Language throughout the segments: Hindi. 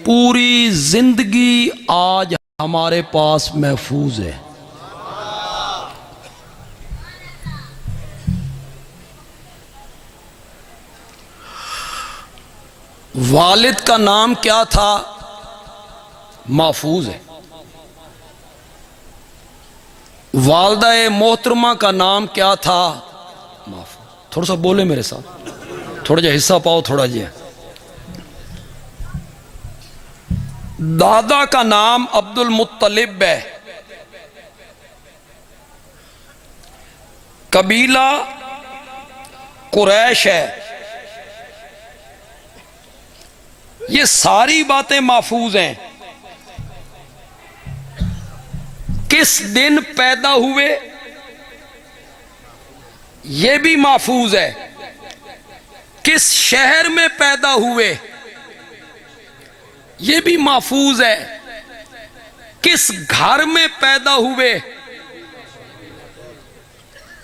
पूरी जिंदगी आज हमारे पास महफूज है। वालिद का नाम क्या था? महफूज है। वालदा मोहतरमा का नाम क्या था? महफूज। थोड़ा सा बोले मेरे साथ, थोड़ा जा हिस्सा पाओ थोड़ा जा। दादा का नाम अब्दुल मुत्तलिब है, कबीला कुरैश है। ये सारी बातें महफूज हैं। किस दिन पैदा हुए ये भी महफूज है। किस शहर में पैदा हुए ये भी महफूज है। किस घर में पैदा हुए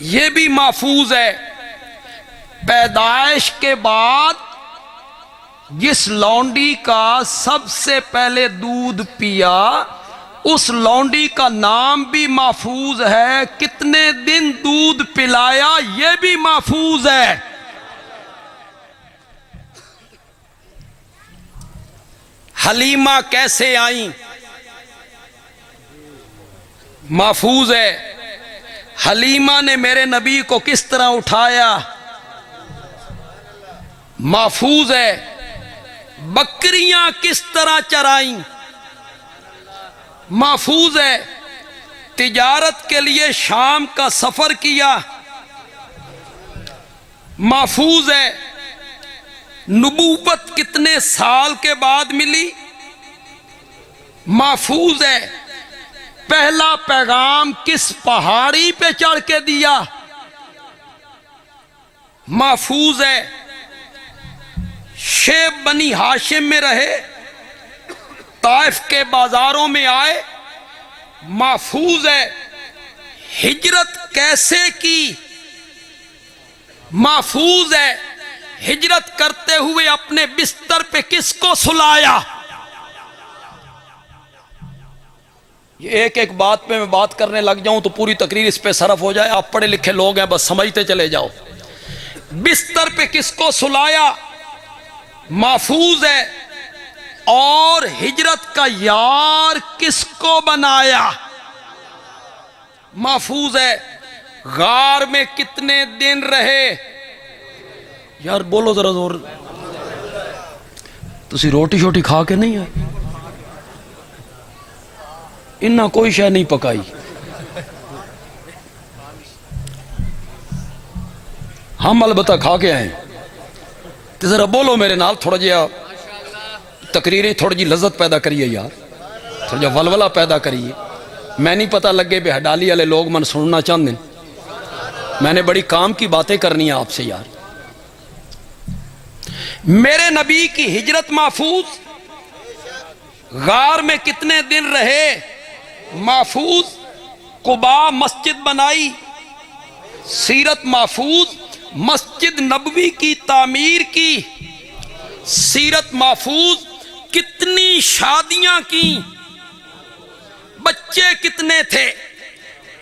ये भी महफूज है। पैदाइश के बाद जिस लौंडी का सबसे पहले दूध पिया उस लौंडी का नाम भी महफूज है। कितने दिन दूध पिलाया ये भी महफूज है। हलीमा कैसे आई महफूज है। हलीमा ने मेरे नबी को किस तरह उठाया महफूज है। बकरियां किस तरह चराई महफूज है। तिजारत के लिए शाम का सफर किया महफूज है। नबूवत कितने साल के बाद मिली महफूज है। पहला पैगाम किस पहाड़ी पे चढ़ के दिया महफूज है। शेब बनी हाशिम में रहे, ताइफ के बाजारों में आए महफूज है। हिजरत कैसे की महफूज है। हिजरत करते हुए अपने बिस्तर पे किसको सुलाया। ये एक एक बात पे मैं बात करने लग जाऊं तो पूरी तकरीर इस पे सरफ हो जाए। आप पढ़े लिखे लोग हैं, बस समझते चले जाओ। बिस्तर पे किसको सुलाया महफूज है। और हिजरत का यार किसको बनाया महफूज है। गार में कितने दिन रहे यार बोलो जरा जोर। तुसी रोटी शोटी खा के नहीं आए, इन्ना कोई शय नहीं पकाई। हम अलबत्ता खा के आए। तो जरा बोलो मेरे नाल, थोड़ा जिहा तकरीरें थोड़ी जी लज्जत पैदा करिए यार, थोड़ा जिहा वलवला पैदा करिए। मैं नहीं पता लगे भी हडाली वाले लोग मन सुनना चाहते। मैंने बड़ी काम की बातें करनी है आपसे यार। मेरे नबी की हिजरत महफूज। गार में कितने दिन रहे महफूज। कुबा मस्जिद बनाई सीरत महफूज। मस्जिद नबवी की तामीर की सीरत महफूज। कितनी शादियां की, बच्चे कितने थे,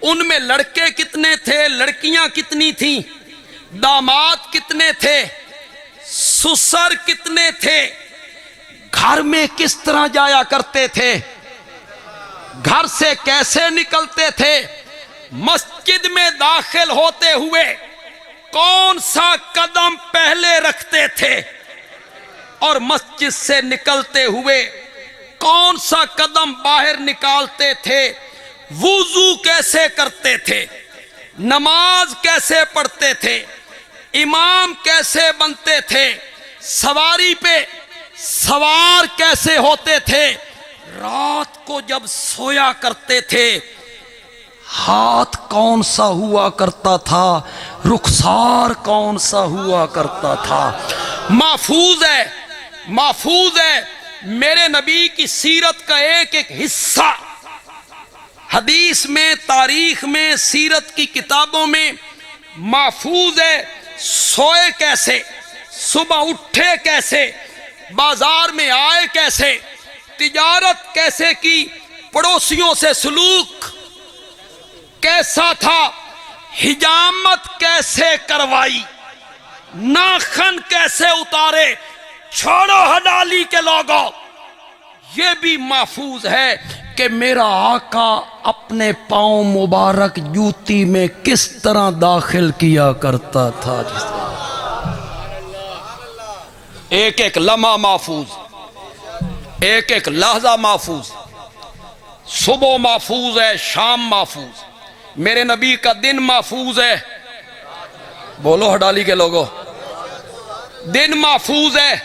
उनमें लड़के कितने थे, लड़कियां कितनी थीं, दामाद कितने थे, ससुर कितने थे, घर में किस तरह जाया करते थे, घर से कैसे निकलते थे, मस्जिद में दाखिल होते हुए कौन सा कदम पहले रखते थे और मस्जिद से निकलते हुए कौन सा कदम बाहर निकालते थे, वुजू कैसे करते थे, नमाज कैसे पढ़ते थे, इमाम कैसे बनते थे, सवारी पे सवार कैसे होते थे, रात को जब सोया करते थे हाथ कौन सा हुआ करता था, रुखसार कौन सा हुआ करता था। महफूज है, महफूज है। मेरे नबी की सीरत का एक एक हिस्सा हदीस में, तारीख में, सीरत की किताबों में महफूज है। सोए कैसे, सुबह उठे कैसे, बाजार में आए कैसे, तिजारत कैसे की, पड़ोसियों से सलूक कैसा था, हिजामत कैसे करवाई, नाखन कैसे उतारे, छोड़ो हडाली के लोगों, ये भी महफूज है कि मेरा आका अपने पांव मुबारक जूती में किस तरह दाखिल किया करता था। एक एक लम्हा महफूज, एक एक लहजा महफूज, सुबह महफूज है, शाम महफूज, मेरे नबी का दिन महफूज है, बोलो हडाली के लोगों, दिन महफूज है,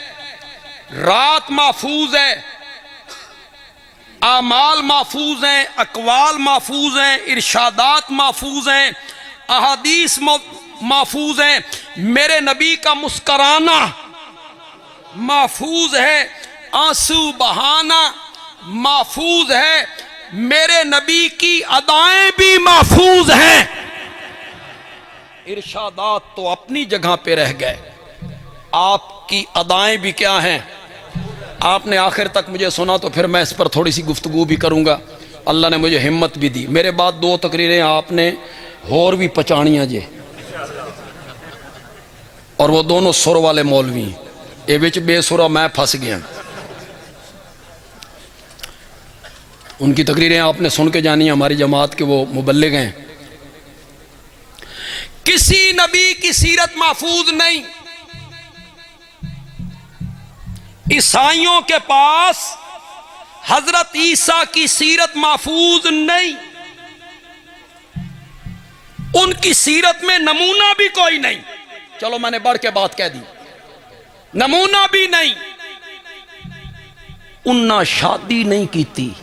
रात महफूज है, आमाल महफूज हैं, अकवाल महफूज हैं, इरशादात महफूज हैं, अहादीस महफूज हैं, मेरे नबी का मुस्कराना महफूज है, आंसू बहाना महफूज है, मेरे नबी की अदाएं भी महफूज हैं। इरशादात तो अपनी जगह पे रह गए, आपकी अदाएं भी क्या हैं। आपने आखिर तक मुझे सुना तो फिर मैं इस पर थोड़ी सी गुफ्तगू भी करूंगा। अल्लाह ने मुझे हिम्मत भी दी। मेरे बाद 2 तकरीरें आपने और भी पचानियां जे, और वो दोनों सुर वाले मौलवी, ये विच बेसुरा मैं फंस गया। उनकी तकरीरें आपने सुन के जानी, हमारी जमात के वो मुबल्लिग हैं। किसी नबी की सीरत महफूज नहीं। ईसाइयों के पास हजरत ईसा की सीरत महफूज नहीं, उनकी सीरत में नमूना भी कोई नहीं। चलो मैंने बढ़ के बात कह दी, नमूना भी नहीं। उन्ना शादी नहीं की थी,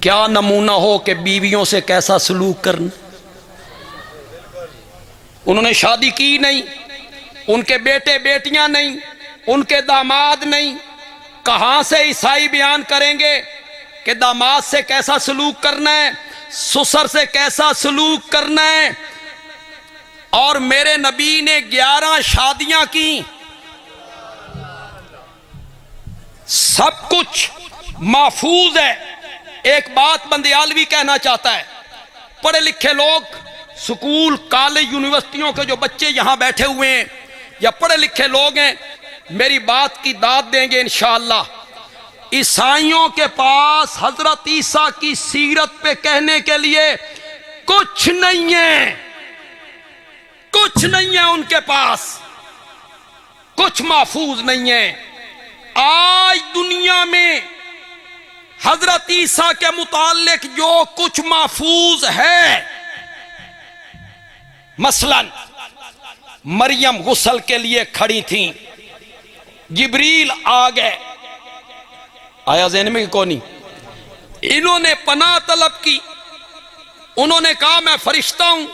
क्या नमूना हो कि बीवियों से कैसा सलूक करना। उन्होंने शादी की नहीं, उनके बेटे बेटियां नहीं, उनके दामाद नहीं। कहां से ईसाई बयान करेंगे कि दामाद से कैसा सलूक करना है, ससुर से कैसा सलूक करना है। और मेरे नबी ने 11 शादियां की, सब कुछ महफूज है। एक बात बंदियालवी कहना चाहता है, पढ़े लिखे लोग, स्कूल कॉलेज यूनिवर्सिटियों के जो बच्चे यहां बैठे हुए हैं या पढ़े लिखे लोग हैं, मेरी बात की दाद देंगे इंशाअल्लाह। ईसाइयों के पास हजरत ईसा की सीरत पे कहने के लिए कुछ नहीं है, कुछ नहीं है उनके पास, कुछ महफूज नहीं है। आज दुनिया में हजरत ईसा के मुताल्लिक जो कुछ महफूज है, मसलन मरियम गुस्ल के लिए खड़ी थी, जिब्रील आ गए, आया ज़हन में कौन नहीं, इन्होंने पनाह तलब की, उन्होंने कहा मैं फरिश्ता हूं,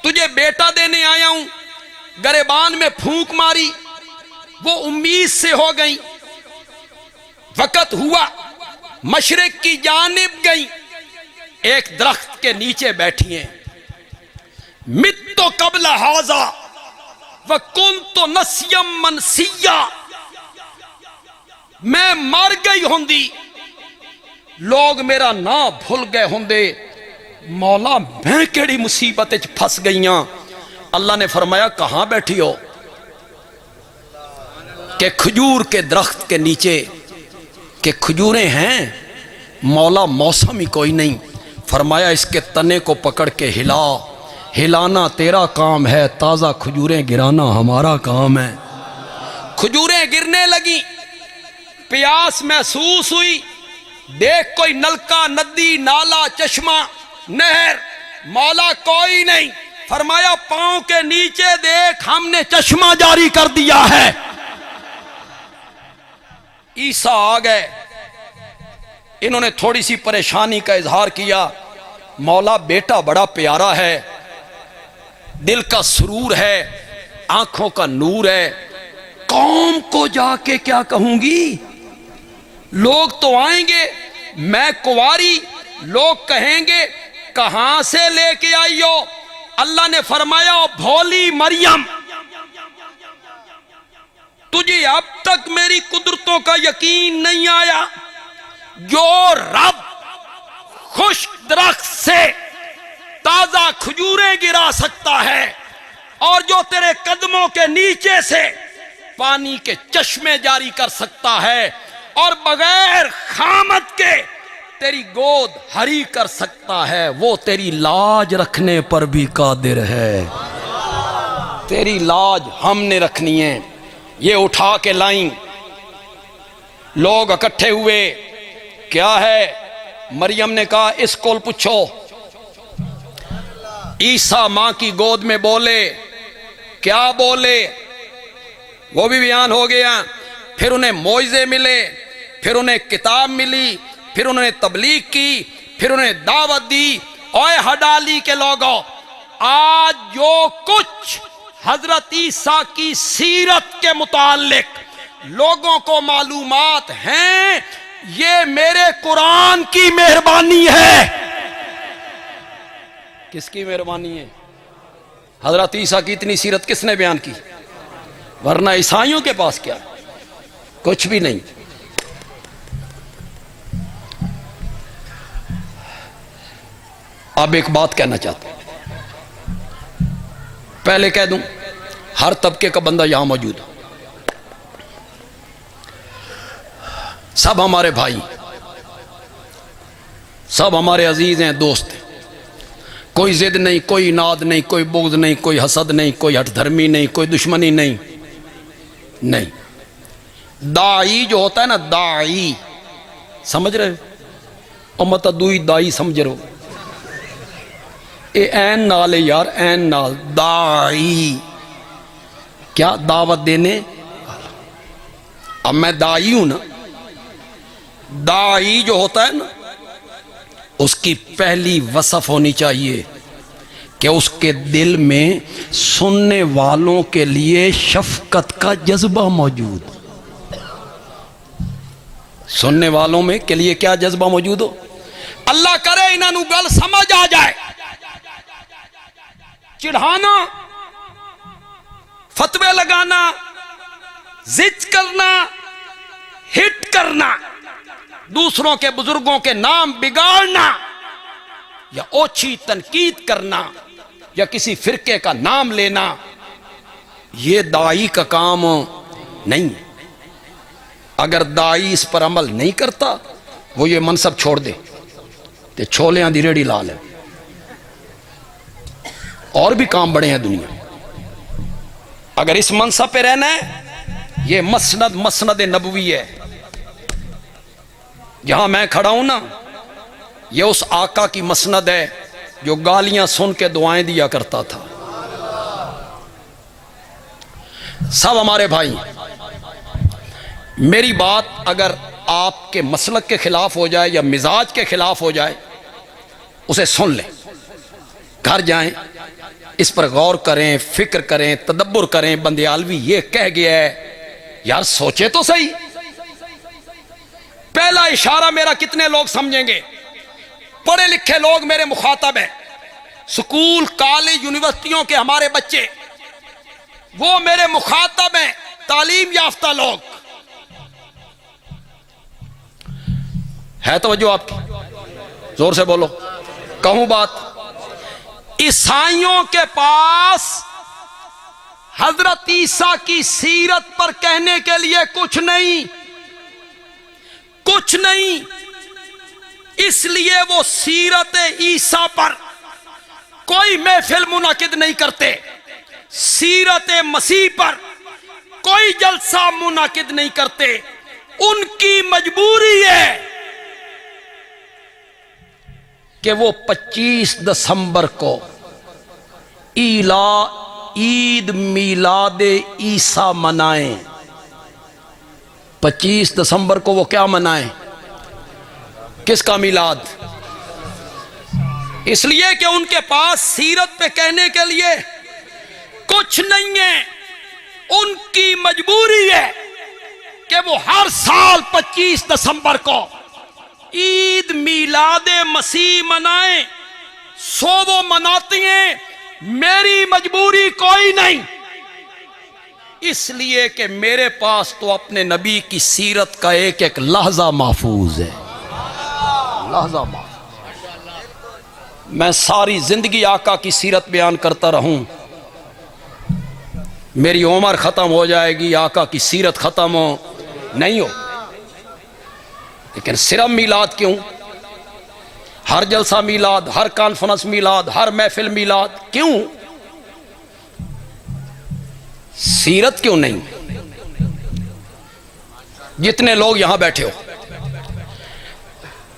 तुझे बेटा देने आया हूं। गरेबान में फूंक मारी, वो उम्मीद से हो गई। वक़्त हुआ, मशरिक की जानिब गई, एक दरख्त के नीचे बैठी हैं। मित्तो कबला हाजा व कुंतो नस्यम मनसिया, मैं मर गई होंदी, लोग मेरा ना भूल गए होंदे। मौला मैं केड़ी मुसीबत च फस गई हां। अल्लाह ने फरमाया कहां बैठी हो, कि खजूर के दरख्त के नीचे, कि खजूरें हैं। मौला मौसम ही कोई नहीं, फरमाया इसके तने को पकड़ के हिला, हिलाना तेरा काम है, ताज़ा खजूरें गिराना हमारा काम है। खजूरें गिरने लगी, प्यास महसूस हुई, देख कोई नलका, नदी, नाला, चश्मा, नहर, मौला कोई नहीं। फरमाया पांव के नीचे देख, हमने चश्मा जारी कर दिया है। ईसा आ गए, इन्होंने थोड़ी सी परेशानी का इजहार किया। मौला बेटा बड़ा प्यारा है, दिल का सुरूर है, आंखों का नूर है, कौम को जाके क्या कहूंगी, लोग तो आएंगे, मैं कुंवारी, लोग कहेंगे कहां से लेके आई हो। अल्लाह ने फरमाया भोली मरियम, तुझे अब तक मेरी कुदरतों का यकीन नहीं आया? जो रब खुश्क दरख्त से ताजा खजूरें गिरा सकता है और जो तेरे कदमों के नीचे से पानी के चश्मे जारी कर सकता है और बगैर खामत के तेरी गोद हरी कर सकता है, वो तेरी लाज रखने पर भी कादिर है। तेरी लाज हमने रखनी है। ये उठा के लाई, लोग इकट्ठे हुए, क्या है? मरियम ने कहा इसको पूछो। ईसा मां की गोद में बोले, क्या बोले? वो भी बयान हो गया। फिर उन्हें मोइज़े मिले, फिर उन्हें किताब मिली, फिर उन्होंने तबलीग की, फिर उन्हें दावत दी। ओए हडाली के लोगों, आज जो कुछ हजरत ईसा की सीरत के मुतालिक लोगों को मालूमात हैं, ये मेरे कुरान की मेहरबानी है। किसकी मेहरबानी है? हजरत ईसा की इतनी सीरत किसने बयान की? वरना ईसाइयों के पास क्या, कुछ भी नहीं। अब एक बात कहना चाहता हूं, पहले कह दूं, हर तबके का बंदा यहां मौजूद है, सब हमारे भाई, सब हमारे अजीज हैं, दोस्त हैं। कोई जिद नहीं, कोई नाद नहीं, कोई बुग़्ज़ नहीं, कोई हसद नहीं, कोई हठधर्मी नहीं, कोई दुश्मनी नहीं। नहीं, दाई जो होता है ना, दाई, समझ रहे हो? और मत दुई दाई समझ रहे हो? ए ऐन नाल है यार, ऐन नाल, दाई, क्या दावत देने। अब मैं दाई हूं ना, दाई जो होता है ना, उसकी पहली वसफ होनी चाहिए कि उसके दिल में सुनने वालों के लिए शफकत का जज्बा मौजूद। सुनने वालों में के लिए क्या जज्बा मौजूद हो? अल्लाह करे इन्हों गल समझ आ जाए। चिढ़ाना, फतवे लगाना, जिद करना, हिट करना, दूसरों के बुजुर्गों के नाम बिगाड़ना या ओछी तनकीद करना या किसी फिरके का नाम लेना, यह दाई का काम नहीं है। अगर दाई इस पर अमल नहीं करता, वो ये मनसब छोड़ दे ते छोलियां दी रेड़ी ला ले। और भी काम बड़े हैं दुनिया में। अगर इस मनसब पे रहना है, ये मसनद नबवी है। जहां मैं खड़ा हूं ना, ये उस आका की मसनद है जो गालियां सुन के दुआएं दिया करता था। सब हमारे भाई। मेरी बात अगर आपके मसलक के खिलाफ हो जाए या मिजाज के खिलाफ हो जाए, उसे सुन लें, घर जाएं, इस पर गौर करें, फिक्र करें, तदब्बुर करें। बंदियालवी ये कह गया है, यार सोचे तो सही। पहला इशारा मेरा कितने लोग समझेंगे? पढ़े लिखे लोग मेरे मुखातब हैं, स्कूल कॉलेज यूनिवर्सिटियों के हमारे बच्चे, वो मेरे मुखातब हैं, तालीम याफ्ता लोग। है तवज्जो आपकी? जोर से बोलो, कहूं बात। ईसाइयों के पास हजरत ईसा की सीरत पर कहने के लिए कुछ नहीं, कुछ नहीं। इसलिए वो सीरत ईसा पर कोई महफिल मुनाकिद नहीं करते, सीरत मसीह पर कोई जलसा मुनाकिद नहीं करते। उनकी मजबूरी है कि वो 25 दिसंबर को ईद मिलादे ईसा मनाएं। 25 दिसंबर को वो क्या मनाएं? किसका मिलाद? इसलिए कि उनके पास सीरत पे कहने के लिए कुछ नहीं है। उनकी मजबूरी है कि वो हर साल 25 दिसंबर को ईद मिलादे मसीह मनाएं। सो वो मनाती हैं, मेरी मजबूरी कोई नहीं। इसलिए कि मेरे पास तो अपने नबी की सीरत का एक एक लहजा महफूज है, लहजा महफूज। मैं सारी जिंदगी आका की सीरत बयान करता रहूं, मेरी उम्र खत्म हो जाएगी, आका की सीरत खत्म हो नहीं हो, लेकिन सिर्फ मीलाद क्यों? हर जलसा मीलाद, हर कॉन्फ्रेंस मीलाद, हर महफिल मीलाद क्यों? सीरत क्यों नहीं? जितने लोग यहां बैठे हो,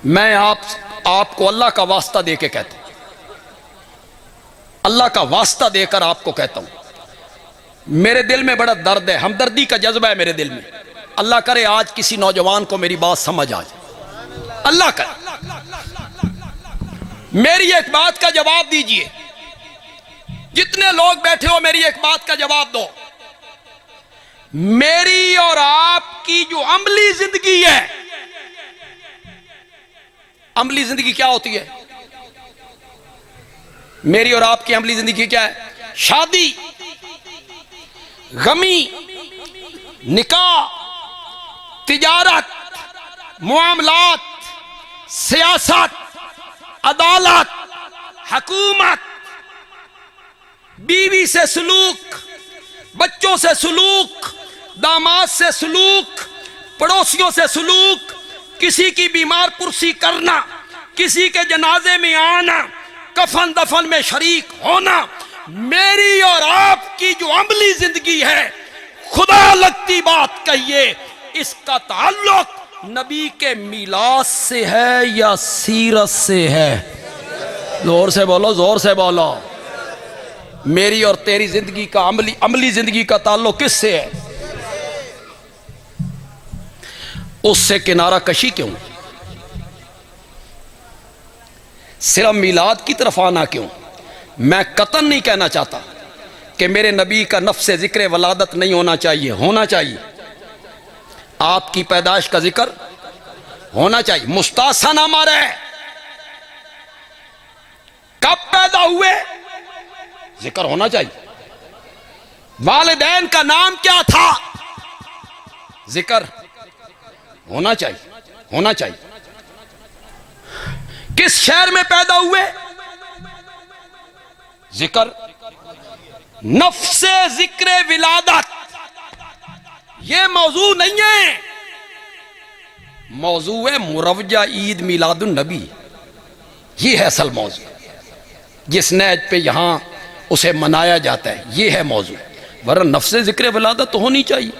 मैं आपको अल्लाह का वास्ता दे के कहता हूं, अल्लाह का वास्ता देकर आपको कहता हूं, मेरे दिल में बड़ा दर्द है, हमदर्दी का जज्बा है मेरे दिल में। अल्लाह करे आज किसी नौजवान को मेरी बात समझ आ जाए, अल्लाह करे। मेरी एक बात का जवाब दीजिए, जितने लोग बैठे हो मेरी एक बात का जवाब दो। मेरी और आपकी जो अमली जिंदगी है, अमली जिंदगी क्या होती है? मेरी और आपकी अमली जिंदगी क्या है? शादी, गमी, निकाह, तिजारत, मुआमलात, सियासत, अदालत, हुकूमत, बीवी से सलूक, बच्चों से सलूक, दामाद से सलूक, पड़ोसियों से सलूक, किसी की बीमार पुरसी करना, किसी के जनाजे में आना, कफन दफन में शरीक होना। मेरी और आपकी जो अमली जिंदगी है, खुदा लगती बात कहिए, इसका ताल्लुक नबी के मीलाद से है या सीरत से है? जोर से बोलो, जोर से बोलो। मेरी और तेरी जिंदगी का अमली जिंदगी का ताल्लुक किससे है? उससे किनारा कशी क्यों? सिर्फ मीलाद की तरफ आना क्यों? मैं कतन नहीं कहना चाहता कि मेरे नबी का नफ्स जिक्र वलादत नहीं होना चाहिए, होना चाहिए। आपकी पैदाइश का जिक्र होना चाहिए। मुस्तासा नाम आ रहा है, कब पैदा हुए जिक्र होना चाहिए। वालिदैन का नाम क्या था, जिक्र होना चाहिए, होना चाहिए। किस शहर में पैदा हुए, जिक्र। नफ्से जिक्र विलादत ये मौजू नहीं है, मौजू है मुरवजा ईद मिलादुन नबी। ये है असल मौजू, जिस नहज पे यहां उसे मनाया जाता है, ये है मौजू। वरना नफ्से जिक्र विलादत तो होनी चाहिए।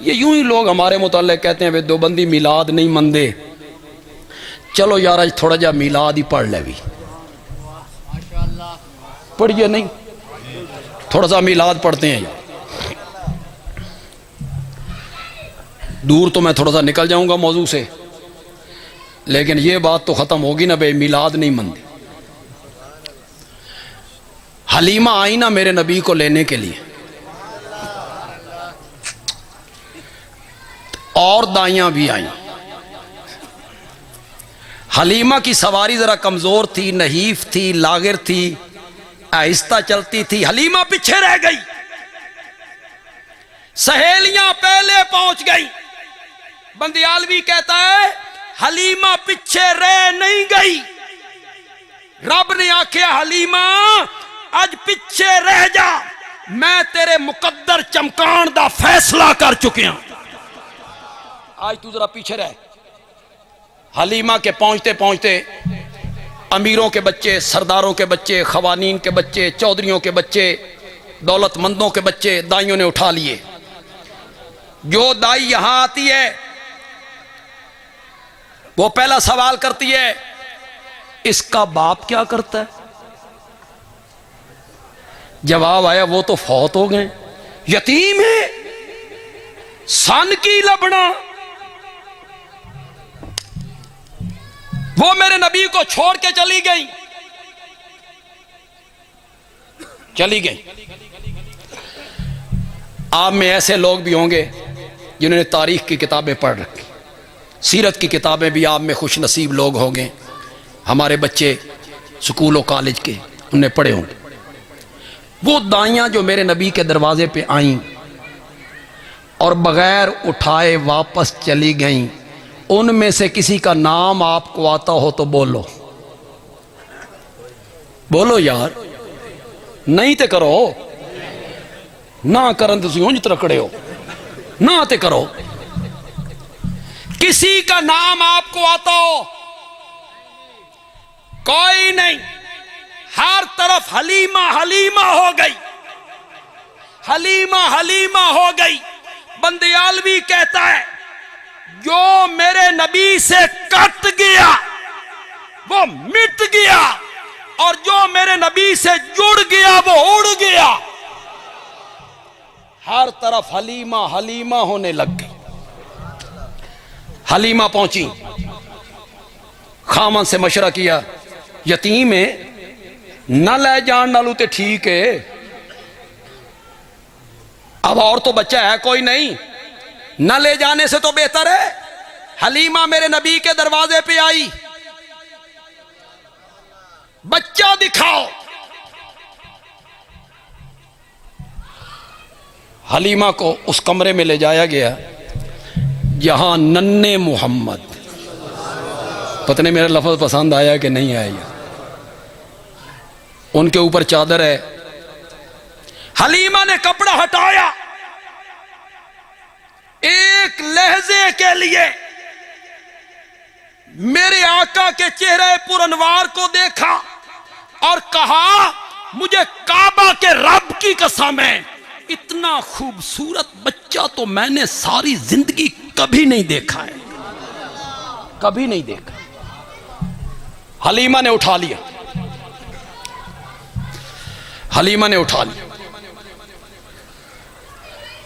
ये यूं ही लोग हमारे मुताल्लिक़ कहते हैं वे देवबंदी मिलाद नहीं मनते। चलो यार आज थोड़ा जा मिलाद ही पढ़ ले, भी पढ़िए नहीं, थोड़ा सा मिलाद पढ़ते हैं यार। दूर तो मैं थोड़ा सा निकल जाऊंगा मौजू से, लेकिन ये बात तो खत्म होगी ना भाई, मिलाद नहीं मनते। हलीमा आई ना मेरे नबी को लेने के लिए, और दाइयां भी आई। हलीमा की सवारी जरा कमजोर थी, नहीफ थी, लागिर थी, आहिस्ता चलती थी। हलीमा पीछे रह गई, सहेलियां पहले पहुंच गई। बंदियालवी कहता है हलीमा पीछे रह नहीं गई, रब ने आख्या हलीमा आज पीछे रह जा, मैं तेरे मुकद्दर चमकान दा फैसला कर चुकिया, आज तू जरा पीछे रह। हलीमा के पहुंचते पहुंचते अमीरों के बच्चे, सरदारों के बच्चे, खवानीन के बच्चे, चौधरियों के बच्चे, दौलतमंदों के बच्चे दाइयों ने उठा लिए। जो दाई यहां आती है वो पहला सवाल करती है इसका बाप क्या करता है? जवाब आया वो तो फौत हो गए, यतीम है, सन की लबड़ा। वो मेरे नबी को छोड़ के चली गई, चली गई। आप में ऐसे लोग भी होंगे जिन्होंने तारीख की किताबें पढ़ रखी, सीरत की किताबें भी आप में खुश नसीब लोग होंगे। हमारे बच्चे स्कूल और कॉलेज के उन्हें पढ़े होंगे। वो दाइयां जो मेरे नबी के दरवाजे पे आईं, और बगैर उठाए वापस चली गईं। उनमें से किसी का नाम आपको आता हो तो बोलो, बोलो यार, नहीं ते करो ना, करन तुसी उंज तरकड़े हो ना ते करो। किसी का नाम आपको आता हो? कोई नहीं। हर तरफ हलीमा हलीमा हो गई, हलीमा हलीमा हो गई। बंदियालवी कहता है जो मेरे नबी से कट गया वो मिट गया, और जो मेरे नबी से जुड़ गया वो उड़ गया। हर तरफ हलीमा हलीमा होने लग गई। हलीमा पहुंची, खामन से मशवरा किया, यतीम है न ले जान नालू ते ठीक है, अब और तो बच्चा है कोई नहीं, न ले जाने से तो बेहतर है। हलीमा मेरे नबी के दरवाजे पे आई, बच्चा दिखाओ। हलीमा को उस कमरे में ले जाया गया जहां नन्हे मोहम्मद, पता नहीं मेरा लफ्ज पसंद आया कि नहीं आया, उनके ऊपर चादर है। हलीमा ने कपड़ा हटाया, एक लहजे के लिए मेरे आका के चेहरे पुरनवार को देखा और कहा मुझे काबा के रब की कसम है, इतना खूबसूरत बच्चा तो मैंने सारी जिंदगी कभी नहीं देखा है, कभी नहीं देखा। हलीमा ने उठा लिया, हलीमा ने उठा लिया।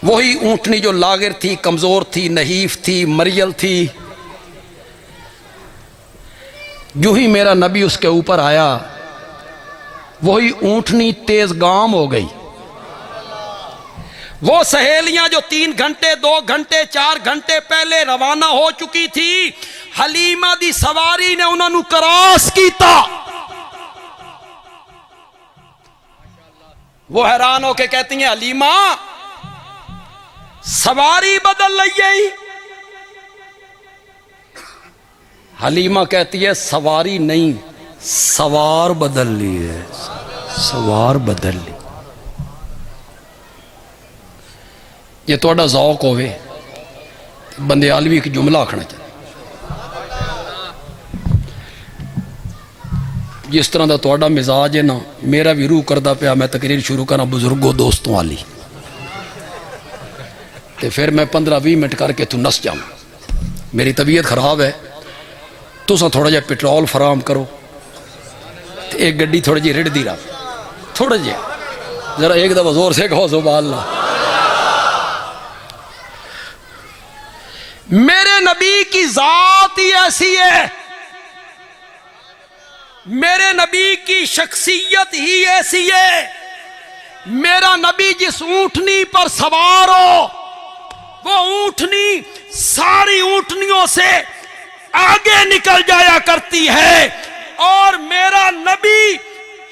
वही ऊंटनी जो लागिर थी, कमजोर थी, नहीफ थी, मरियल थी, यूं ही मेरा नबी उसके ऊपर आया, वही ऊंटनी तेज गाम हो गई। वो सहेलियां जो 3 घंटे 2 घंटे 4 घंटे पहले रवाना हो चुकी थी, हलीमा दी सवारी ने उन्होंने क्रॉस किया। वो हैरान होके कहती हैं हलीमा सवारी बदल लई। हलीमा कहती है सवारी नहीं, सवार बदल ली है, सवार बदल ली। ये थोड़ा ज़ौक होवे बंदियालवी एक जुमला आखना चाहिए। जिस तरह का थोड़ा मिजाज है ना, मेरा भी रूह करता पाया मैं तकरीर शुरू करा बुजुर्गों दोस्तों वाली, तो फिर मैं 15-20 मिनट करके तू नस जाऊँ। मेरी तबीयत खराब है, तुसा थोड़ा जिहा पेट्रोल फराम करो, तो एक गड्डी थोड़ी जी रिढ़दी रहा, थोड़ा जिहा जरा एक दफा जोर से कहो सुभान अल्लाह। मेरे नबी की जात ही ऐसी है, मेरे नबी की शख्सियत ही ऐसी है। मेरा नबी जिस ऊंटनी पर सवार हो, वो ऊंटनी सारी ऊंटनियों से आगे निकल जाया करती है। और मेरा नबी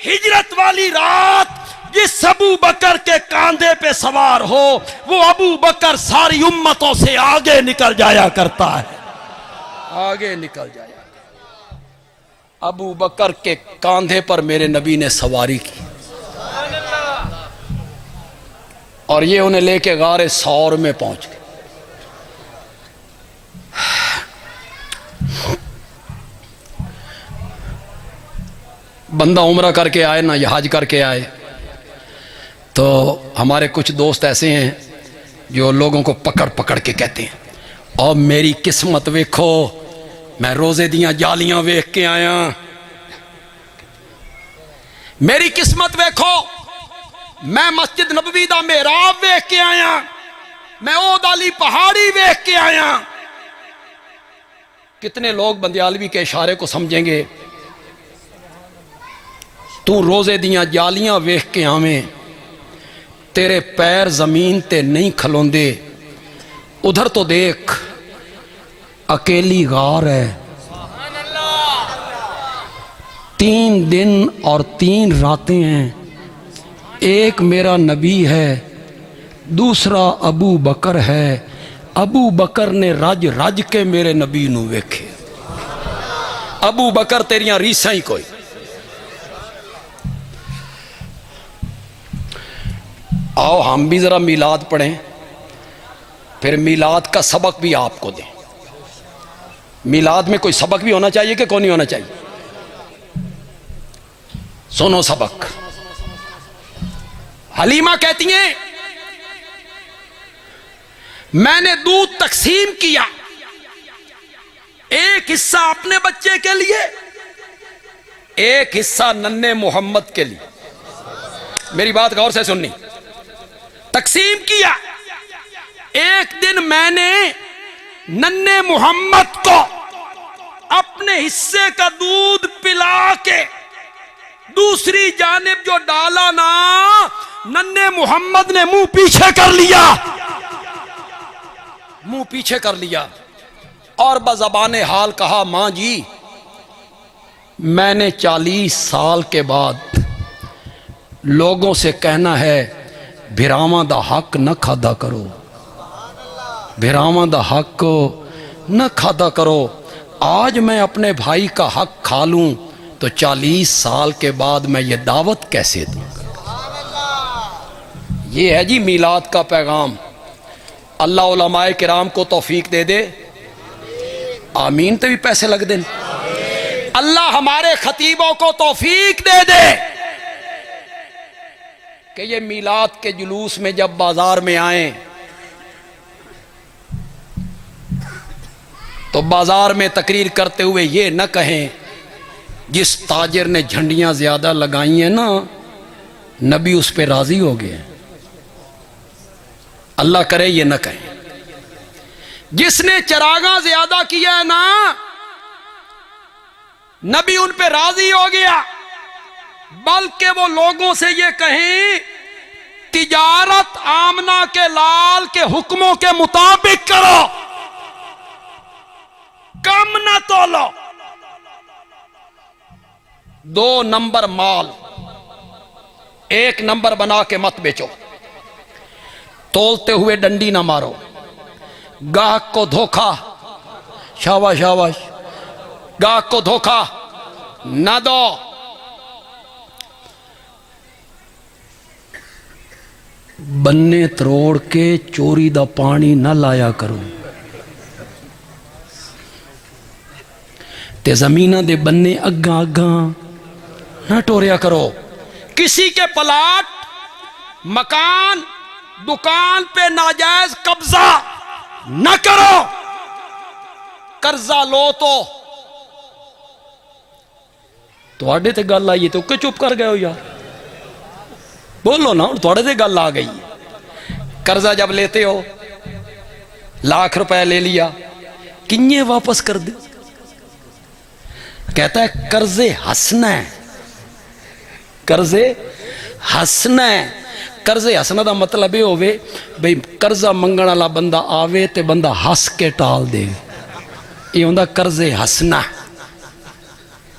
हिजरत वाली रात जिस अबू बकर के कांधे पे सवार हो, वो अबू बकर सारी उम्मतों से आगे निकल जाया करता है, आगे निकल जाया। अबू बकर के कांधे पर मेरे नबी ने सवारी की और ये उन्हें लेके गारे सौर में पहुंच गए। बंदा उम्रा करके आए ना या हज करके आए, तो हमारे कुछ दोस्त ऐसे हैं जो लोगों को पकड़ पकड़ के कहते हैं और मेरी किस्मत वेखो, मैं रोजे दियां जालियां वेख के आया, मेरी किस्मत वेखो, मैं मस्जिद नबवी दा मेहराब वेख के आया, मैं ओदाली पहाड़ी वेख के आया। कितने लोग बंदियालवी के इशारे को समझेंगे, तू रोजे दियां जालियां वेख के आवें, तेरे पैर जमीन ते नहीं खलोंदे, उधर तो देख अकेली गार है, 3 दिन और 3 रातें हैं, एक मेरा नबी है, दूसरा अबू बकर है, अबू बकर ने रज रज के मेरे नबी नू वेखे। अबू बकर तेरियां रीसां ही कोई। आओ हम भी जरा मिलाद पढ़ें, फिर मिलाद का सबक भी आपको दें। मिलाद में कोई सबक भी होना चाहिए कि कौन नहीं होना चाहिए? सुनो सबक। हलीमा कहती हैं मैंने दूध तकसीम किया, एक हिस्सा अपने बच्चे के लिए, एक हिस्सा नन्हे मोहम्मद के लिए। मेरी बात गौर से सुननी। तकसीम किया, एक दिन मैंने नन्हे मोहम्मद को अपने हिस्से का दूध पिला के दूसरी जानिब जो डाला ना, नन्हे मोहम्मद ने मुंह पीछे कर लिया, मुंह पीछे कर लिया और बज़बाने हाल कहा, मां जी मैंने 40 साल के बाद लोगों से कहना है भिरावां दा हक न खादा करो, भिरावां दा हक न खादा करो। आज मैं अपने भाई का हक खा लूं तो 40 साल के बाद मैं ये दावत कैसे दूं? ये है जी मीलाद का पैगाम। अल्लाह उलमाए किराम को तौफीक दे दे। आमीन ते भी पैसे लग दें। अल्लाह हमारे खतीबों को तौफीक दे दे कि ये मीलाद के जुलूस में जब बाजार में आए तो बाजार में तकरीर करते हुए ये न कहें जिस ताजिर ने झंडियां ज्यादा लगाई हैं ना, नबी उस पे राजी हो गए। अल्लाह करे ये न कहें। जिसने चरागा ज्यादा किया है ना, नबी उन पे राजी हो गया। बल्कि वो लोगों से ये कहें तिजारत आमना के लाल के हुक्मों के मुताबिक करो, कम न तोलो। 2 नंबर माल 1 नंबर बना के मत बेचो। तोलते हुए डंडी ना मारो। गाहक को धोखा, शाबाश शाबाश, गाहक को धोखा ना दो। बन्ने तरोड़ के चोरी दा पानी ना लाया करो ते जमीना दे बन्ने अग्गा अग्गा ना टोरिया करो। किसी के प्लाट, मकान, दुकान पे नाजायज कब्जा न करो। कर्जा लो तो तुहाडे ते गल आई तो क्यों चुप कर गए हो यार? बोलो ना, थोड़े से गल आ गई। कर्जा जब लेते हो, लाख रुपए ले लिया, किन्ने वापस कर दे? कहता है कर्जे हंसना है, कर्जे हंसना है। कर्जे हंसना का मतलब ये होवे भाई कर्जा मंगण वाला बंदा आवे ते बंदा हंस के टाल दे, ये होंदा कर्जे हंसना।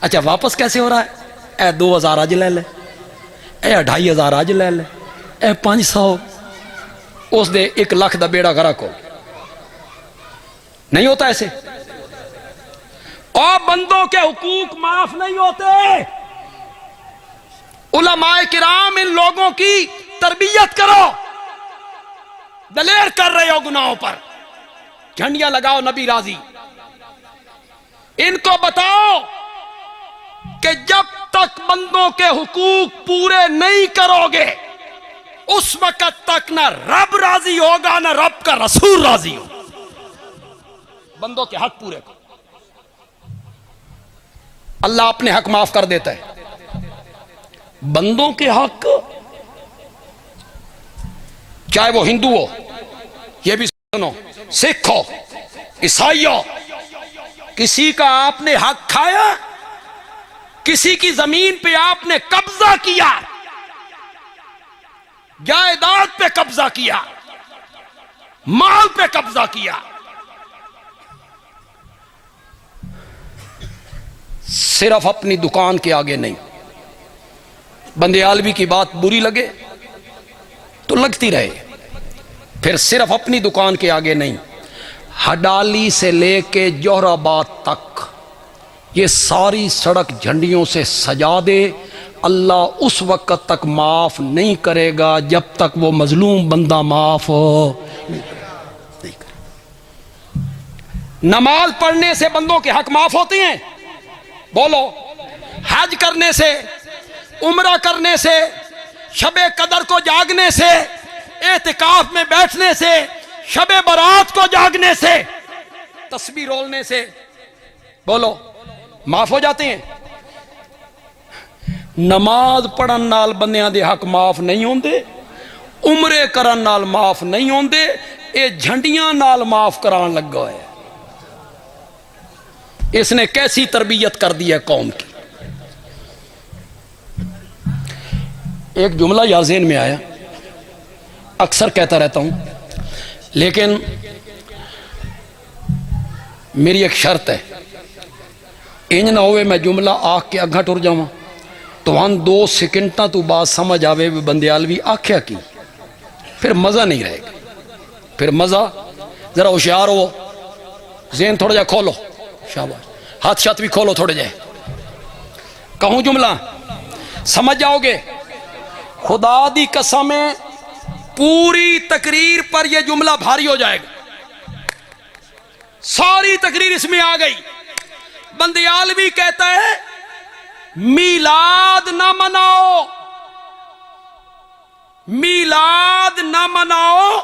अच्छा वापस कैसे हो रहा है? ए 2000 अज ले ले, ए 2500 अज ले ले, ए 500, उस दे 1 लाख का बेड़ा गरक हो। नहीं होता ऐसे। और बंदों के हुकूक माफ नहीं होते। उलमाए किराम इन लोगों की तरबियत करो। दलेर कर रहे हो गुनाहों पर, झंडियां लगाओ नबी राजी। इनको बताओ कि जब तक बंदों के हुकूक पूरे नहीं करोगे उस वक्त तक ना रब राजी होगा ना रब का रसूल राजी होगा। बंदों के हक पूरे करो, अल्लाह अपने हक माफ कर देता है। बंदों के हक, चाहे वो हिंदू हो, ये भी सुनो, सिख हो, ईसाई हो, किसी का आपने हक खाया, किसी की जमीन पे आपने कब्जा किया, जायदाद पे कब्जा किया, माल पे कब्जा किया, सिर्फ अपनी दुकान के आगे नहीं। बंदे आलवी की बात बुरी लगे तो लगती रहे, फिर सिर्फ अपनी दुकान के आगे नहीं, हडाली से लेके जोहराबाद तक ये सारी सड़क झंडियों से सजा दे, अल्लाह उस वक़्त तक माफ़ नहीं करेगा जब तक वो मजलूम बंदा माफ़ नहीं करे। नमाज पढ़ने से बंदों के हक माफ़ होते हैं? बोलो। हज करने से, उम्रा करने से, शबे कदर को जागने से, एतिकाफ में बैठने से, शबे बरात को जागने से, तस्बीह रोलने से, बोलो, माफ हो जाते हैं? नमाज पढ़न नाल बंदियां दे हक माफ नहीं होंदे, उमरे करन नाल माफ नहीं होंदे, ये झंडियां नाल माफ करान लगा है। इसने कैसी तरबियत कर दी है कौम की। एक जुमला याद ज़हन में आया, अक्सर कहता रहता हूं, लेकिन मेरी एक शर्त है, इंज ना होवे मैं जुमला आख के अग्गा टुर जावां तो 2 सेकंडा तो बाद समझ आवे भी बंदियालवी आख्या की, फिर मज़ा नहीं रहेगा। फिर मज़ा, ज़रा होशियार हो, ज़हन थोड़ा जा खोलो, शाबाश, हाथ शाथ भी खोलो थोड़े जाए, कहूँ जुमला समझ जाओगे। खुदा दी कसम है, पूरी तकरीर पर यह जुमला भारी हो जाएगा। सारी तकरीर इसमें आ गई। बंदियालवी कहता है मीलाद ना मनाओ, मीलाद ना मनाओ,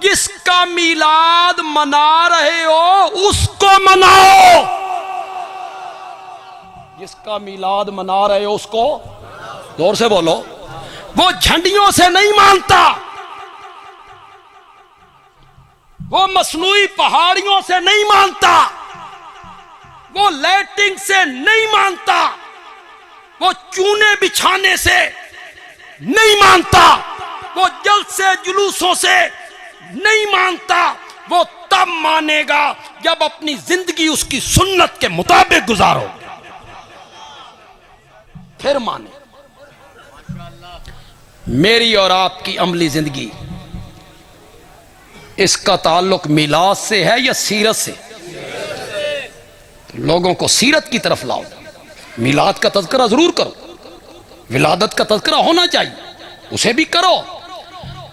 जिसका मीलाद मना रहे हो उसको मनाओ, जिसका मीलाद मना रहे हो उसको, जोर से बोलो, वो झंडियों से नहीं मानता, वो मसनूई पहाड़ियों से नहीं मानता, वो लाइटिंग से नहीं मानता, वो चूने बिछाने से नहीं मानता, वो जलसे जुलूसों से नहीं मानता। वो तब मानेगा जब अपनी जिंदगी उसकी सुन्नत के मुताबिक गुजारो, फिर माने। मेरी और आपकी अमली जिंदगी, इसका ताल्लुक मिलाद से है या सीरत से? तो लोगों को सीरत की तरफ लाओ। मिलाद का तज़किरा जरूर करो, विलादत का तज़किरा होना चाहिए, उसे भी करो,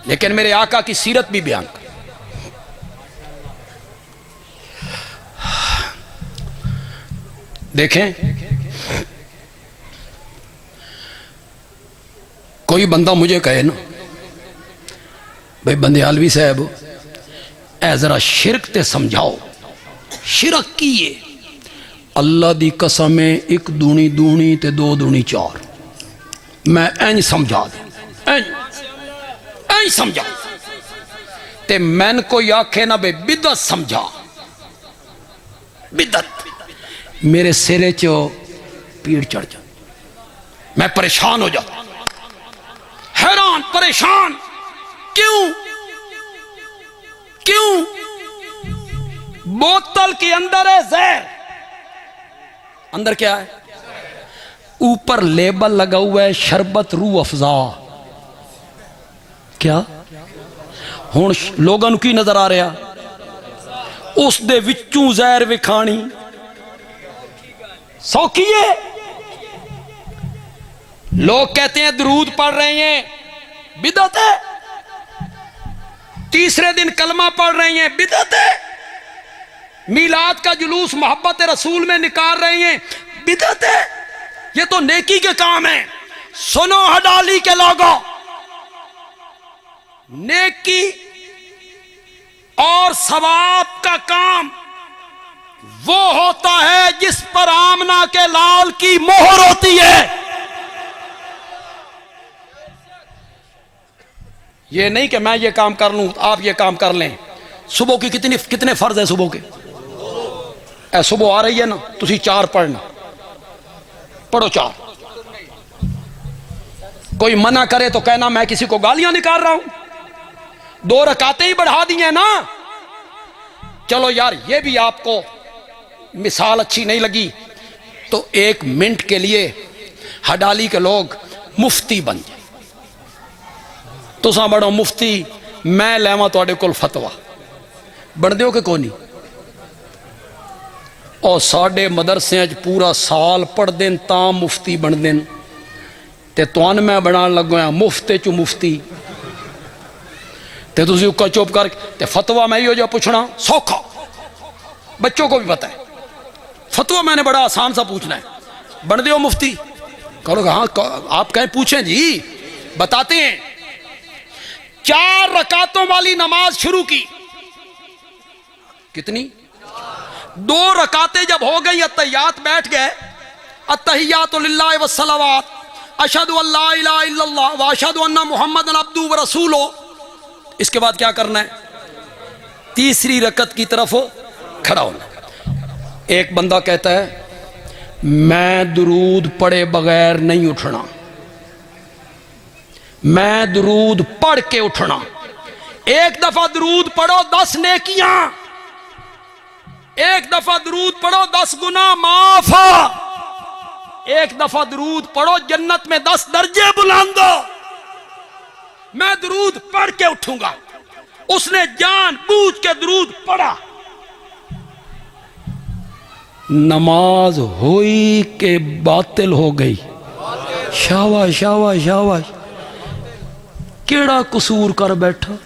लेकिन मेरे आका की सीरत भी बयान करो। देखें, कोई बंदा मुझे कहे ना, भाई बंदियालवी साहब ऐ जरा शिरक ते समझाओ, शिरक की है? अल्लाह दी कसम है, 1 दूनी दूनी ते 2 दूनी 4, मैं इंज समझा दूं, इंज समझा। ते मैन कोई आखे ना भाई बिदत समझा, बिदत, मेरे सिरे च पीड़ चढ़ जा, मैं परेशान हो जाता, हैरान परेशान। क्यों? क्यों? बोतल के अंदर है जहर, अंदर क्या है? ऊपर लेबल लगा हुआ है शरबत रूह अफजा। क्या हुण लोगों की नजर आ रहा? उस दे विचों जहर विखानी सौखी है। लोग कहते हैं दरूद पढ़ रहे हैं, बिदअत है। तीसरे दिन कलमा पढ़ रहे हैं, बिदअत है। मीलाद का जुलूस मोहब्बत रसूल में निकाल रहे हैं, बिदअत है। ये तो नेकी के काम है। सुनो हडाली के लोगों, नेकी और सवाब का काम वो होता है जिस पर आमना के लाल की मोहर होती है। ये नहीं कि मैं ये काम कर लूं आप ये काम कर लें। सुबह की कितने फर्ज है सुबह के? सुबह आ रही है ना, तुसी 4 पढ़ना, पढ़ो 4। कोई मना करे तो कहना मैं किसी को गालियां निकाल रहा हूं। 2 रकातें ही बढ़ा दी हैं ना। चलो यार, ये भी आपको मिसाल अच्छी नहीं लगी तो 1 मिनट के लिए हडाली के लोग मुफ्ती बन जाए। तुसा बड़ो मुफ्ती मैं लैवा तुहाडे कोल फतवा बन दिओ कि कोई नहीं। और साडे मदरसियां पूरा साल पढ़ते तां मुफ्ती बनते हैं, ते तुहानू मैं बनाने लगा मुफ्त चो मुफ्ती, ते तुसीं उक्का चुप करके फतवा मैं इहो जिहा पूछना सौखा, बच्चों को भी पता है। फतवा मैंने बड़ा आसान सा पूछना है, बन दियो मुफ्ती। कहो हाँ आप कहें पूछें जी, बताते हैं। 4 रकातों वाली नमाज शुरू की, कितनी? 2 रकातें जब हो गई, अत्तहियात बैठ गए, अत्तहियातु लिल्लाहि वस्सलावात अशहदु अल्ला इलाहा इल्लल्लाह व अशहदु अन्ना मुहम्मदन अब्दुहु व रसूलुहु। इसके बाद क्या करना है? तीसरी रकत की तरफ खड़ा होना। एक बंदा कहता है मैं दुरूद पढ़े बगैर नहीं उठना, मैं दुरूद पढ़ के उठना। एक दफा दुरूद पढ़ो 10 नेकियां, एक दफा दुरूद पढ़ो 10 गुनाह माफ, एक दफा दुरूद पढ़ो जन्नत में 10 दर्जे बुलंद। मैं दुरूद पढ़ के उठूंगा। उसने जान बूझ के दुरूद पढ़ा, नमाज हुई के बातिल हो गई। शाबाश शाबाश शाबाश, केड़ा कसूर कर बैठा।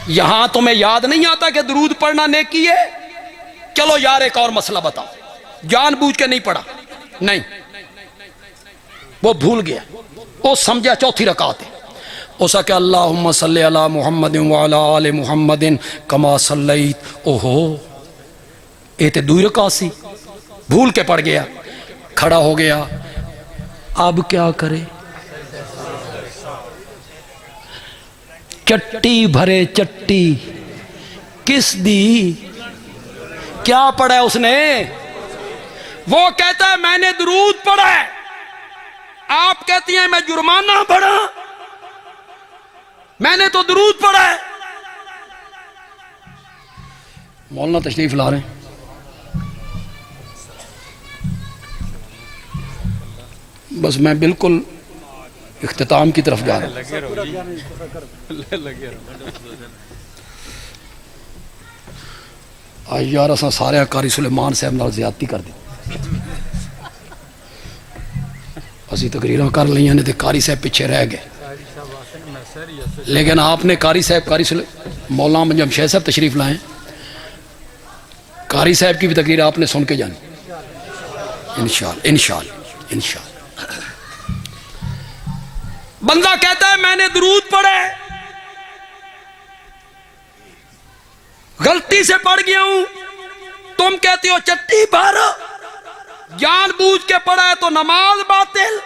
यहां तुम्हें याद नहीं आता कि दुरूद पढ़ना नेकी है? चलो यार एक और मसला बताओ, जानबूझ के नहीं पढ़ा, नहीं वो भूल गया, वो समझा चौथी रकात है, उसा क्या अल्लाहुम्मा सल्ली अला मुहम्मदिन व अला आले मुहम्मदिन कमा सल्लैत। ओहो ये तो 2 रकात सी, भूल के पड़ गया, खड़ा हो गया। अब क्या करे? चट्टी भरे चट्टी किस दी, क्या पढ़ा है उसने? वो कहता है मैंने दुरूद पढ़ा है, आप कहती हैं मैं जुर्माना भरा, मैंने तो दुरूद पढ़ा है। मौलाना तशरीफ ला रहे हैं। बस मैं बिल्कुल इख्तिताम की तरफ जा रहा हूं। आज यार असा सारे कारी सुलेमान साहब नाल ज़्यादती कर दी, असी तकरीरां कर लियां ने ते कारी साहब पिछे रह गए। लेकिन आपने कारी साहब मौलाना मंजमशेर साहब तशरीफ लाए, कारी साहब की भी तकरीर आपने सुन के जानी इंशाअल्लाह इंशाअल्लाह इंशाअल्लाह। बंदा कहता है मैंने दुरूद पढ़े, गलती से पढ़ गया हूं, तुम कहती हो चट्टी भर, जानबूझ के पढ़ा है तो नमाज बातिल।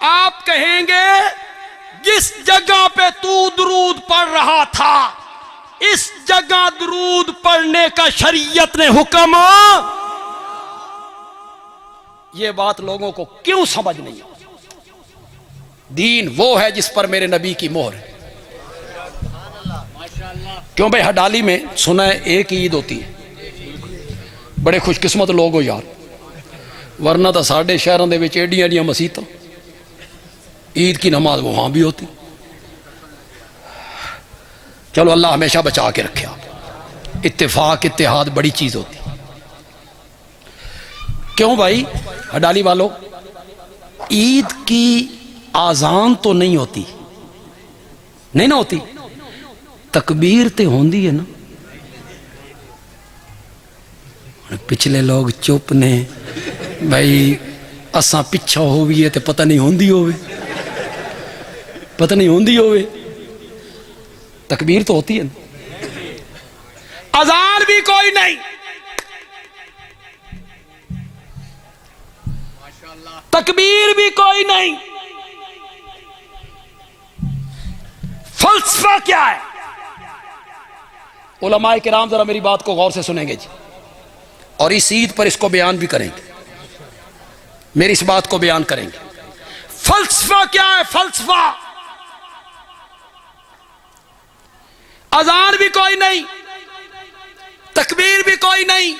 आप कहेंगे जिस जगह पे तू दुरूद पढ़ रहा था, इस जगह दुरूद पढ़ने का शरीयत ने हुक्म। ये बात लोगों को क्यों समझ नहीं आती? दीन वो है जिस पर मेरे नबी की मोहर है। क्यों भाई हडाली में सुना है एक ही ईद होती है, बड़े खुशकिस्मत लोग हो यार, वरना तो साढ़े शहरों के विच एडियां एडियां मसीतां, ईद की नमाज वहां भी होती। चलो अल्लाह हमेशा बचा के रखे। आप इत्तेफाक इत्तेहाद बड़ी चीज होती। क्यों भाई हडाली वालों, ईद की आजान तो नहीं होती, नहीं ना होती, तकबीर तो होंदी है ना। पिछले लोग चुप ने भाई, असा पिछा होवीए तो पता नहीं होंदी होवे, पता नहीं होंदी होवे, तकबीर तो होती है ना। अजान भी कोई नहीं, तकबीर भी कोई नहीं। फलसफा क्या है? उलमाए किराम जरा मेरी बात को गौर से सुनेंगे जी, और इस ईद पर इसको बयान भी करेंगे, मेरी इस बात को बयान करेंगे। फलसफा क्या है? फलसफा अजान भी कोई नहीं, तकबीर भी कोई नहीं।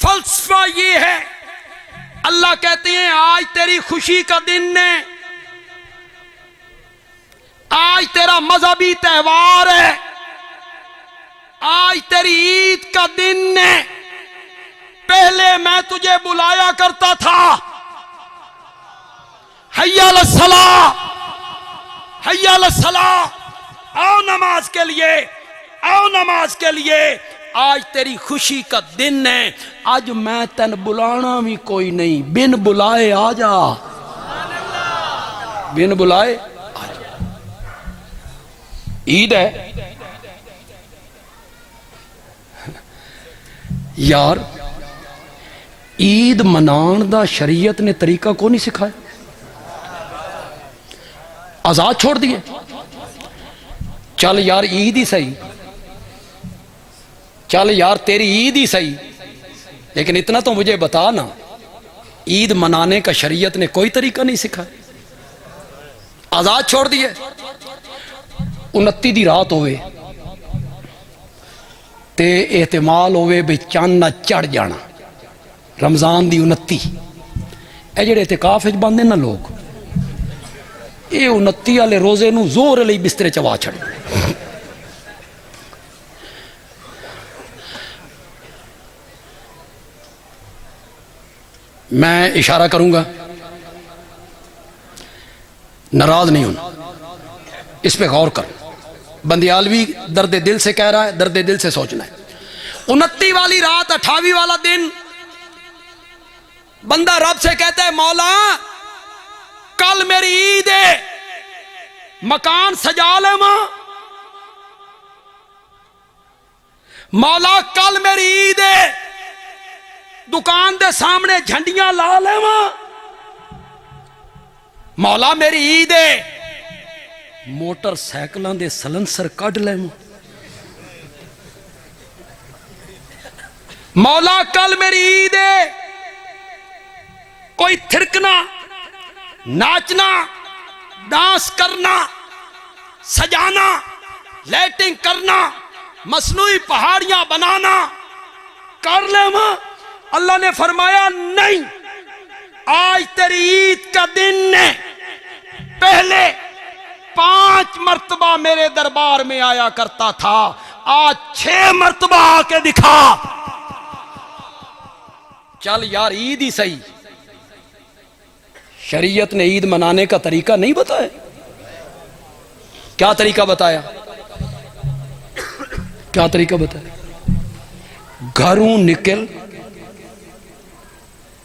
फलसफा ये है, अल्लाह कहते हैं आज तेरी खुशी का दिन है, आज तेरा मजहबी त्योहार है, आज तेरी ईद का दिन है। पहले मैं तुझे बुलाया करता था, हय्या अलस्सलाह, हय्या अलस्सलाह, आओ नमाज के लिए, आओ नमाज के लिए। आज तेरी खुशी का दिन है, आज मैं तेन बुलाना भी कोई नहीं, बिन बुलाए आ जा, बिन बुलाए आ जा। ईद है यार, ईद मनान दा शरीयत ने तरीका को नहीं सिखाया, आजाद छोड़ दिए। चल यार ईद ही सही, चल यार तेरी ईद ही सही, लेकिन इतना तो मुझे बता ना, ईद मनाने का शरीयत ने कोई तरीका नहीं सिखाया, आजाद छोड़ दिए। 29 दी रात होवे ते एहतमाल होवे भी चंद चढ़ जाना, रमजान दी 29। ए जेड़े इतिकाफ विच बंदे ना लोग, ये 29 वाले रोजे नूं जोर लई बिस्तरे चवा छड़। मैं इशारा करूंगा, नाराज नहीं होना, इस पे गौर कर। बंदियालवी दर्द दिल से कह रहा है, दर्द दिल से सोचना है। 29 वाली रात, 28 वाला दिन, बंदा रब से कहता है मौला कल मेरी ईद है, मकान सजा ले मां, मौला कल मेरी ईद है, दुकान दे सामने झंडियां ला ले मां, मौला मेरी ईद है, मोटरसाइकिलों दे सलंसर कढ़ ले मां, मौला कल मेरी ईद है, कोई थिरकना, नाचना, डांस करना, सजाना, लाइटिंग करना, मसनूई पहाड़ियां बनाना कर ले मां। अल्लाह ने फरमाया नहीं, आज तेरी ईद का दिन है, पहले 5 मर्तबा मेरे दरबार में आया करता था, आज 6 मर्तबा आके दिखा। चल यार ईद ही सही, शरीयत ने ईद मनाने का तरीका नहीं बताया। क्या तरीका बताया? क्या तरीका बताया? घरों निकल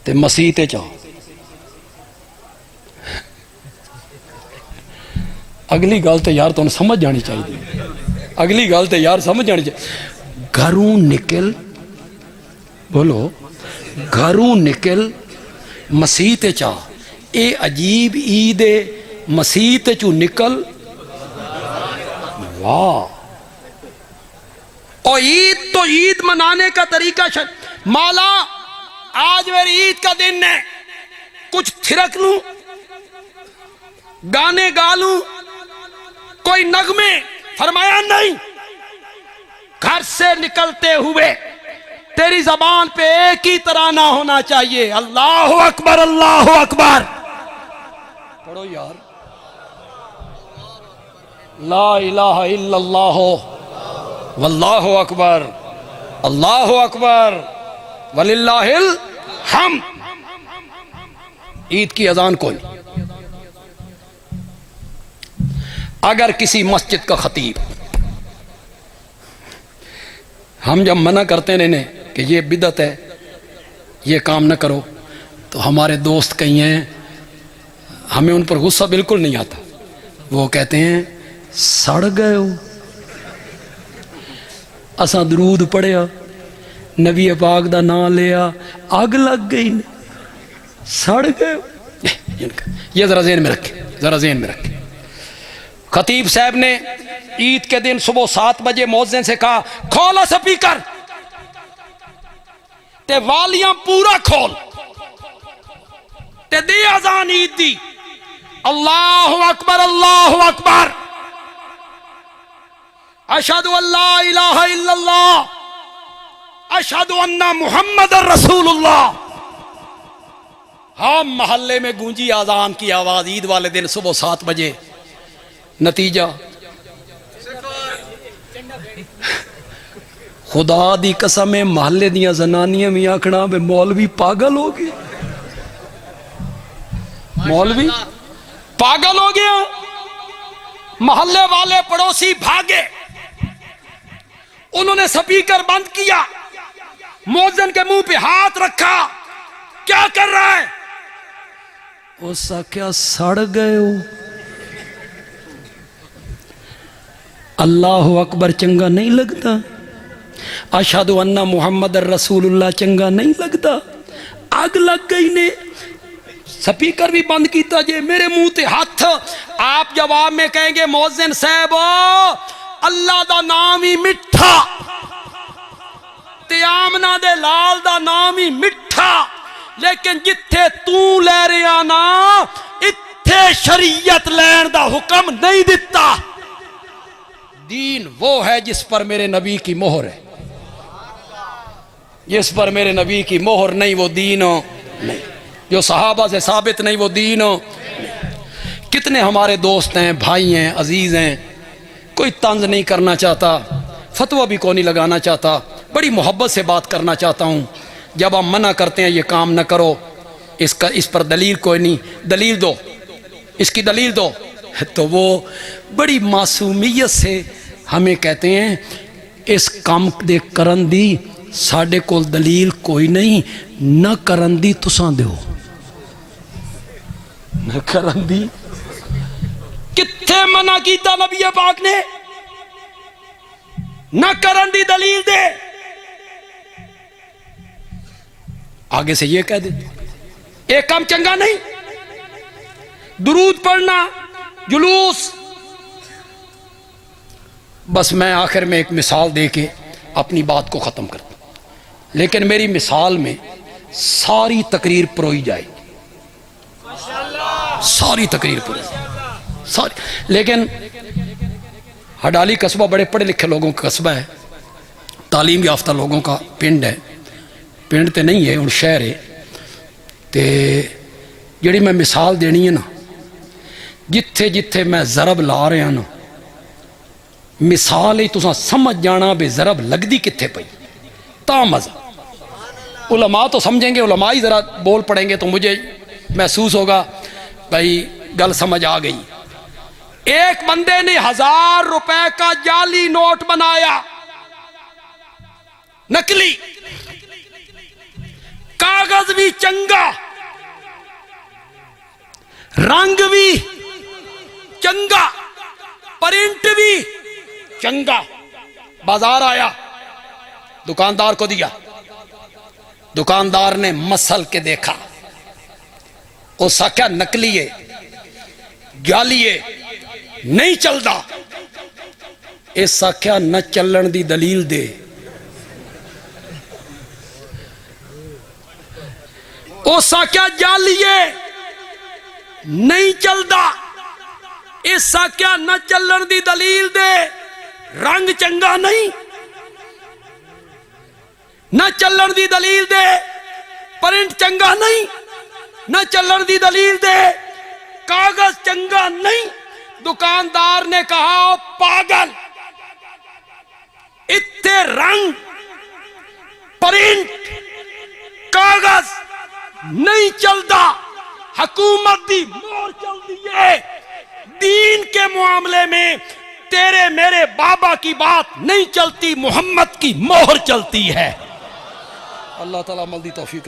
ते मसीह ते जाओ। अगली गल तो यार तुम समझ जानी चाहिए, अगली गल तो यार समझ जानी चाहिए। घरों निकल, बोलो, घरों निकल मसीह ते चा। ये अजीब ईद है, मसीह ते चू निकल, वाह। और ईद तो ईद मनाने का तरीका मौला आज मेरी ईद का दिन है, कुछ थिरक लूं, गाने गा लूं, कोई नगमे, फरमाया नहीं। घर से निकलते हुए तेरी जबान पे एक ही तराना होना चाहिए, अल्लाह अकबर, अल्लाह अकबर। पढ़ो यार, ला इलाहा इल्लल्लाह वल्लाहु अकबर, अल्लाहु अकबर वलिल्लाहिल हम्द। ईद की अजान कोई, अगर किसी मस्जिद का खतीब, हम जब मना करते रहने कि ये बिदअत है, ये काम न करो, तो हमारे दोस्त कहीं हैं, हमें उन पर गुस्सा बिल्कुल नहीं आता। वो कहते हैं सड़ गए हो, असा दरूद पढ़िया, नबी पाक दा नाम लिया, आग लग गई, सड़ गए। ये जरा ज़हन में रखे, जरा ज़हन में रखे। खतीब साहब ने ईद के दिन सुबह 7 बजे मौज़िन से कहा खोलो स्पीकर, ते वालियां पूरा खोल, ते दी अजान ईद दी, अल्लाहु अकबर, अल्लाहु अकबर, अशहदु अल्ला इलाहा इल्लल्लाह, अशहदु अन्ना मुहम्मदुर रसूलुल्लाह। हाँ, मोहल्ले में गूंजी आजान की आवाज ईद वाले दिन सुबह 7 बजे। नतीजा खुदा दी कसम है, महल्ले दियां जनानियां भी आखना वे मौलवी पागल हो गए, मौलवी पागल हो गया। मोहल्ले वाले पड़ोसी भागे, उन्होंने स्पीकर बंद किया, मौजन के मुंह पे हाथ रखा, क्या कर रहा है? उसका क्या सड़ गए हो? अल्लाह अकबर चंगा नहीं लगता? अशहदु अन्ना मुहम्मद रसूलुल्लाह चंगा नहीं लगता? आग लग गई ने, स्पीकर भी बंद किया जे, मेरे मुंह ते हाथ। आप जवाब में कहेंगे मौज़िन साहब अल्लाह दा नाम ही मिठा, ते आमना दे लाल दा नाम ही मिठा, लेकिन जिथे तू ले रहा ना इत्थे शरीयत लैन दा हुक्म नहीं दिता। दीन वो है जिस पर मेरे नबी की मोहर है, जिस पर मेरे नबी की मोहर नहीं वो दीन नहीं, जो सहाबा से साबित नहीं वो दीन नहीं। कितने हमारे दोस्त हैं, भाई हैं, अजीज हैं, कोई तंज नहीं करना चाहता, फतवा भी कोई नहीं लगाना चाहता, बड़ी मोहब्बत से बात करना चाहता हूँ। जब हम मना करते हैं ये काम न करो, इसका इस पर दलील कोई नहीं, दलील दो, इसकी दलील दो, तो वो बड़ी मासूमियत से हमें कहते हैं इस काम दे करन दी साढ़े कोल दलील कोई नहीं, न करन दी तुसां दो, न करन दी। कित्थे मना कीता नबी पाक ने? न करन दी दलील दे। आगे से ये कह दे एक काम चंगा नहीं, दुरूद पढ़ना, जुलूस। बस मैं आखिर में एक मिसाल दे के अपनी बात को ख़त्म करता हूं, लेकिन मेरी मिसाल में सारी तकरीर परोई जाएगी, सारी तकरीर परोई सारी। लेकिन हडाली कस्बा बड़े पढ़े लिखे लोगों का कस्बा है, तालीम याफ्ता लोगों का पिंड है, पिंड तो नहीं है हुण शहर है। तो जिहड़ी मैं मिसाल देनी है ना, जिथे जिथे मैं ज़रब ला रहा ना, मिसाल ही तुसां समझ जाना भी ज़रब लगदी कित्थे पई, ता मज़ा। उलमा तो समझेंगे, उलमा ही ज़रा बोल पड़ेंगे तो मुझे महसूस होगा भाई गल समझ आ गई। एक बंदे ने 1000 रुपए का जाली नोट बनाया, नकली, कागज भी चंगा, रंग भी चंगा, प्रिंट भी चंगा। बाजार आया, दुकानदार को दिया, दुकानदार ने मसल के देखा, उसका क्या नकली है, जाली है, नहीं चलता। इस आख्या न चलन दी दलील दे। उस आख्या जाली है, नहीं चलता, इस आख्या न चलन दी दलील दे। रंग चंगा नहीं, न चलन दी दलील दे। प्रिंट चंगा नहीं, न चलन दी दलील दे। कागज चंगा नहीं। दुकानदार ने कहा ओ पागल, इत्ते रंग, प्रिंट, कागज नहीं चलता, हुकूमत दी मोहर चलती है। दीन के मामले में तेरे मेरे बाबा की बात नहीं चलती, मोहम्मद की मोहर चलती है। अल्लाह ताला अमल दी तौफीक।